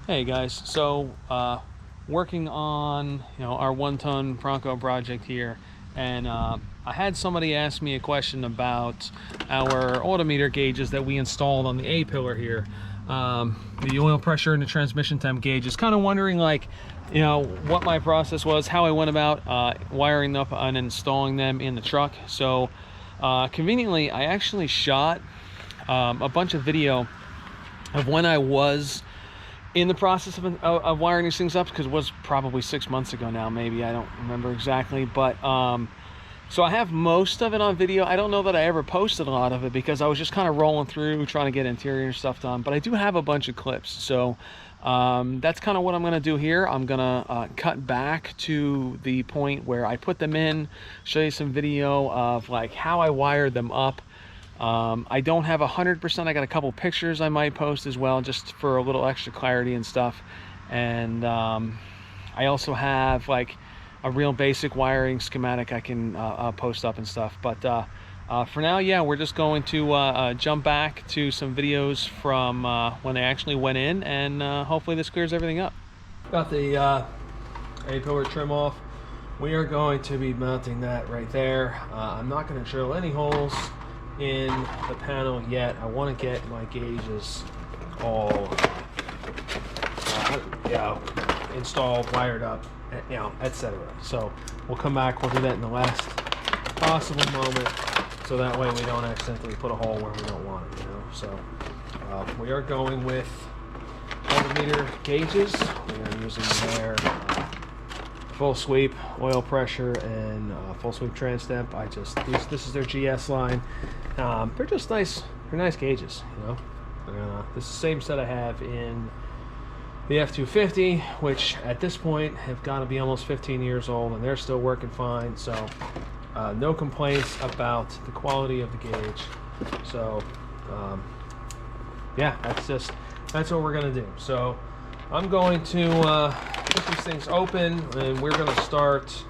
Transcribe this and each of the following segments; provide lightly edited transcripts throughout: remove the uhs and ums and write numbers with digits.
Hey guys, so working on our 1-ton Bronco project here, and I had somebody ask me a question about our Autometer gauges that we installed on the A-pillar here. The oil pressure and the transmission temp gauges. Kind of wondering, like, what my process was, how I went about wiring up and installing them in the truck. So conveniently, I actually shot a bunch of video of when I was in the process of wiring these things up, because it was probably 6 months ago now, maybe, I don't remember exactly, but so I have most of it on video. I don't know that I ever posted a lot of it because I was just kind of rolling through trying to get interior stuff done, but I do have a bunch of clips. So that's kind of what I'm going to do here. I'm going to cut back to the point where I put them in, show you some video of like how I wired them up. I don't have 100%. I got a couple pictures I might post as well, just for a little extra clarity and stuff. And I also have like a real basic wiring schematic I can post up and stuff. But for now, yeah, we're just going to jump back to some videos from when they actually went in, and hopefully this clears everything up. Got the A-pillar trim off. We are going to be mounting that right there. I'm not going to drill any holes in the panel yet. I want to get my gauges all installed, wired up, etc. So we'll come back, we'll do that in the last possible moment, so that way we don't accidentally put a hole where we don't want it, So we are going with Autometer gauges. We are using their full sweep oil pressure and full sweep trans temp. This is their GS line. They're just nice. They're nice gauges, this is the same set I have in the F-250, which at this point have got to be almost 15 years old, and they're still working fine. So no complaints about the quality of the gauge. So yeah, that's what we're gonna do. So I'm going to get these things open, and we're going to start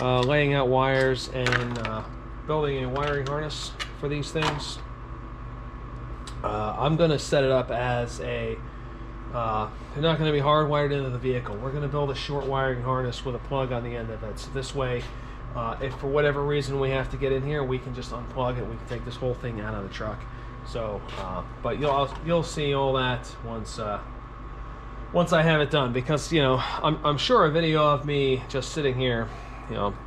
laying out wires and building a wiring harness for these things. I'm going to set it up as they're not going to be hardwired into the vehicle. We're going to build a short wiring harness with a plug on the end of it. So this way, if for whatever reason we have to get in here, we can just unplug it. We can take this whole thing out of the truck. So, but you'll see all that once I have it done, because I'm sure a video of me just sitting here,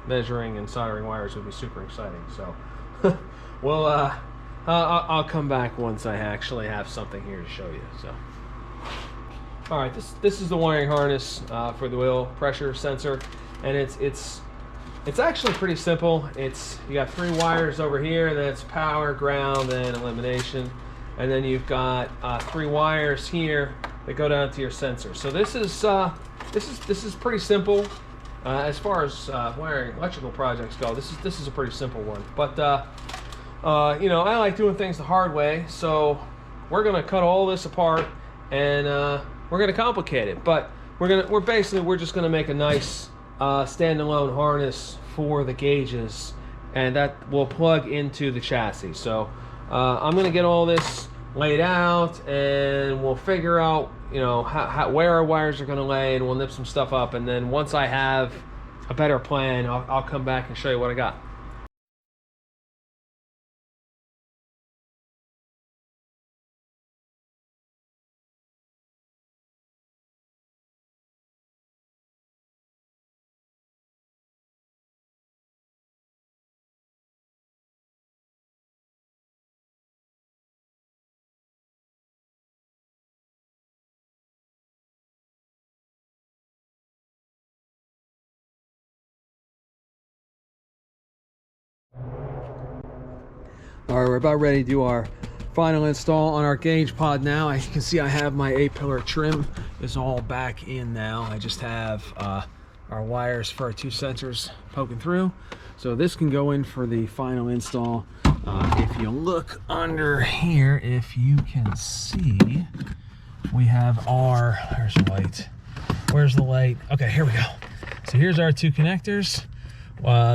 measuring and soldering wires would be super exciting. So well, I'll come back once I actually have something here to show you. So all right, this is the wiring harness for the oil pressure sensor, and it's actually pretty simple. You got 3 wires over here. That's power, ground, and elimination, and then you've got 3 wires here that go down to your sensor. So this is pretty simple as far as wiring electrical projects go. This is a pretty simple one. But I like doing things the hard way, so we're gonna cut all this apart, and we're gonna complicate it. But we're just gonna make a nice standalone harness for the gauges, and that will plug into the chassis. So I'm gonna get all this laid out, and we'll figure out where our wires are going to lay, and we'll nip some stuff up, and then once I have a better plan, I'll come back and show you what I got. All right, we're about ready to do our final install on our gauge pod now. As you can see, I have my A-pillar trim is all back in now. I just have our wires for our 2 sensors poking through. So this can go in for the final install. If you look under here, if you can see, we have there's the light. Where's the light? Okay, here we go. So here's our 2 connectors.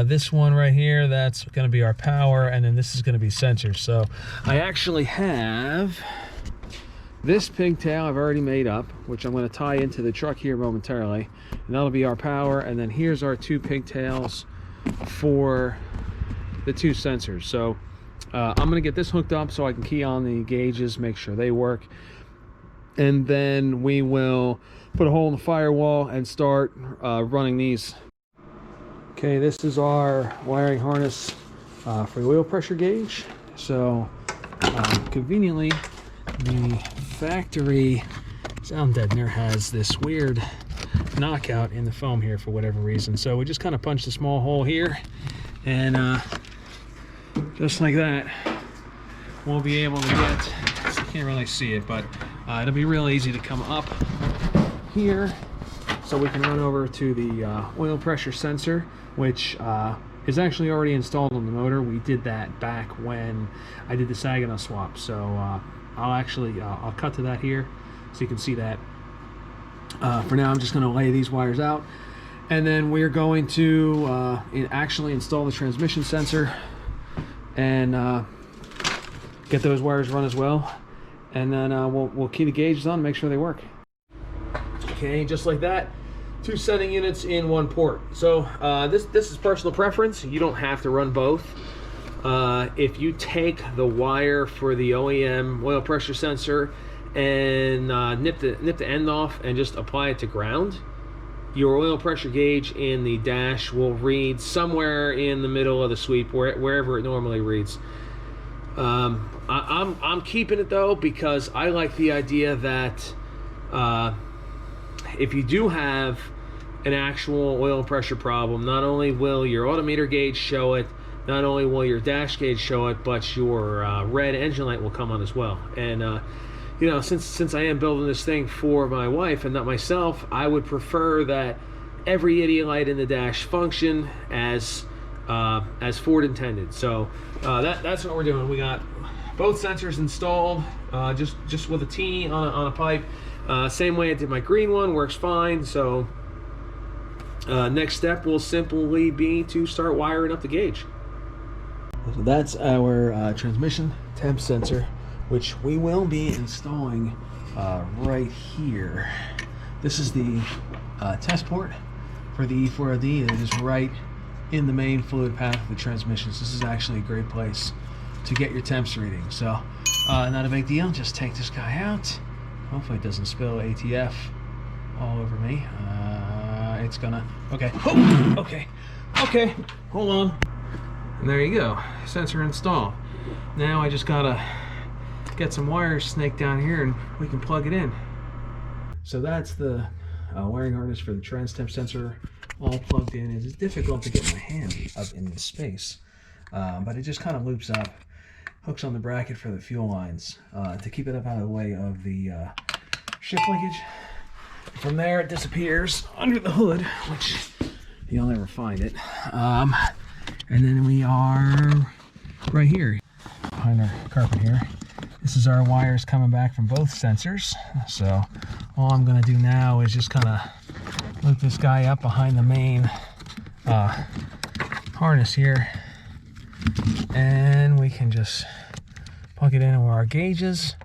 This one right here, that's going to be our power, and then this is going to be sensors. So I actually have This pigtail I've already made up, which I'm going to tie into the truck here momentarily, and that'll be our power. And then here's our 2 pigtails for the 2 sensors. So I'm going to get this hooked up so I can key on the gauges, make sure they work, and then we will put a hole in the firewall and start running these. Okay, this is our wiring harness for the oil pressure gauge. So conveniently, the factory sound deadener has this weird knockout in the foam here for whatever reason. So we just kind of punched a small hole here, and just like that, we'll be able to get, you can't really see it, but it'll be real easy to come up here so we can run over to the oil pressure sensor, which is actually already installed on the motor. We did that back when I did the Saginaw swap. So I'll cut to that here so you can see that. For now, I'm just going to lay these wires out, and then we're going to actually install the transmission sensor and get those wires run as well, and then we'll key the gauges on and make sure they work. Okay, just like that, 2 sending units in 1 port. So this is personal preference. You don't have to run both. If you take the wire for the OEM oil pressure sensor and nip the end off and just apply it to ground, your oil pressure gauge in the dash will read somewhere in the middle of the sweep, wherever it normally reads. I'm keeping it though, because I like the idea that if you do have an actual oil pressure problem, not only will your Autometer gauge show it, not only will your dash gauge show it, but your red engine light will come on as well. And you know, since I am building this thing for my wife and not myself, I would prefer that every idiot light in the dash function as Ford intended. So that's what we're doing. We got both sensors installed, just with a T on a pipe. Same way I did my green one, works fine. So next step will simply be to start wiring up the gauge. So that's our transmission temp sensor, which we will be installing right here. This is the test port for the E4OD. It is right in the main fluid path of the transmissions. This is actually a great place to get your temps reading. So not a big deal. Just take this guy out. Hopefully it doesn't spill ATF all over me. It's gonna. Okay. Oh, okay. Hold on. And there you go. Sensor installed. Now I just gotta get some wires snaked down here and we can plug it in. So that's the wiring harness for the trans temp sensor all plugged in. It's difficult to get my hand up in this space, but it just kind of loops up, hooks on the bracket for the fuel lines to keep it up out of the way of the shift linkage. From there it disappears under the hood, which you'll never find it. And then we are right here behind our carpet here. This is our wires coming back from both sensors. So all I'm going to do now is just kind of loop this guy up behind the main harness here, and we can just plug it in where our gauge is,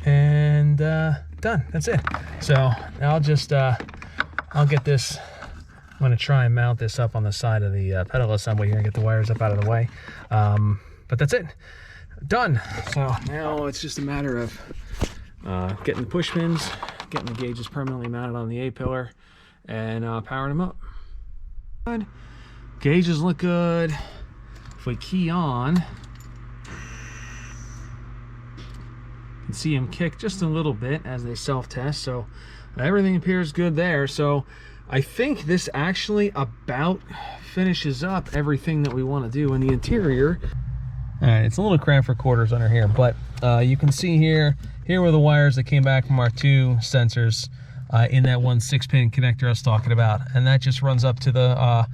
and done. That's it. So I'll just I'll get this. I'm going to try and mount this up on the side of the pedal assembly here and get the wires up out of the way. But that's it. Done. So now it's just a matter of getting the push pins, getting the gauges permanently mounted on the A-pillar, and powering them up. Good. Gauges look good. If we key on, you can see them kick just a little bit as they self-test. So everything appears good there. So I think this actually about finishes up everything that we want to do in the interior. All right, it's a little cramped for quarters under here, but you can see here were the wires that came back from our 2 sensors in that one 6-pin connector I was talking about, and that just runs up to the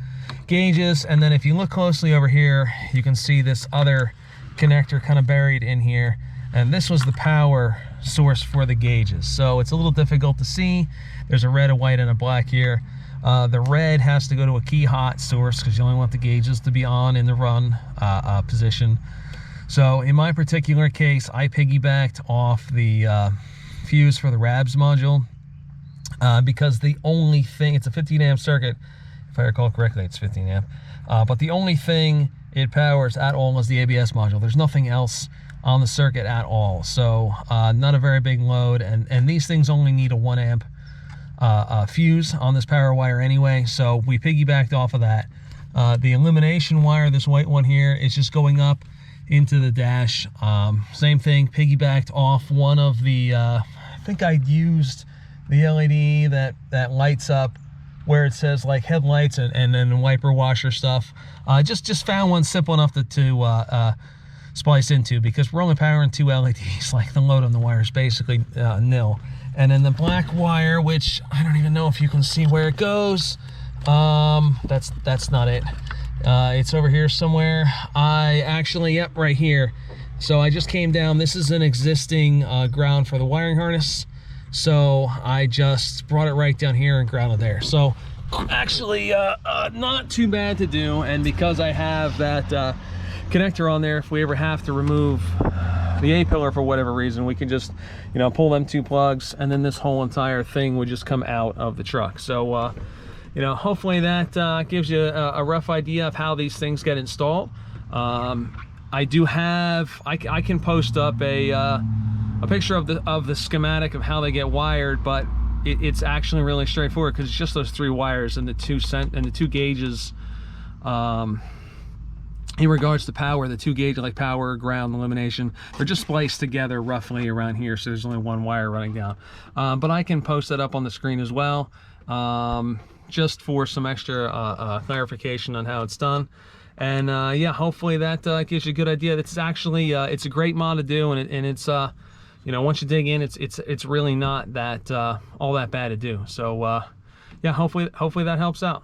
gauges. And then if you look closely over here, you can see this other connector kind of buried in here, and this was the power source for the gauges. So it's a little difficult to see. There's a red, a white, and a black here. The red has to go to a key hot source because you only want the gauges to be on in the run position. So in my particular case, I piggybacked off the fuse for the RABS module because the only thing, it's a 15 amp circuit, if I recall correctly, it's 15 amp, but the only thing it powers at all is the ABS module. There's nothing else on the circuit at all. So not a very big load, and these things only need a 1 amp fuse on this power wire anyway, so we piggybacked off of that. The illumination wire, this white one here, is just going up into the dash. Same thing, piggybacked off one of the, I think I used the LED that lights up where it says like headlights and then wiper washer stuff. Just found one simple enough to splice into, because we're only powering 2 LEDs. Like the load on the wire is basically nil. And then the black wire, which I don't even know if you can see where it goes. That's not it. It's over here somewhere. I actually, yep, right here. So I just came down. This is an existing ground for the wiring harness. So I just brought it right down here and grounded there. So actually not too bad to do. And because I have that connector on there, if we ever have to remove the A-pillar for whatever reason, we can just, you know, pull them 2 plugs, and then this whole entire thing would just come out of the truck. So you know, hopefully that gives you a rough idea of how these things get installed. I do have, I can post up a picture of the schematic of how they get wired, but it's actually really straightforward, because it's just those 3 wires and the 2 gauges. In regards to power, the 2 gauge, like power, ground, illumination, they're just spliced together roughly around here, so there's only 1 wire running down. But I can post that up on the screen as well, just for some extra clarification on how it's done. And yeah, hopefully that gives you a good idea. It's actually it's a great mod to do, and it's you know, once you dig in, it's really not that all that bad to do. So yeah, hopefully that helps out.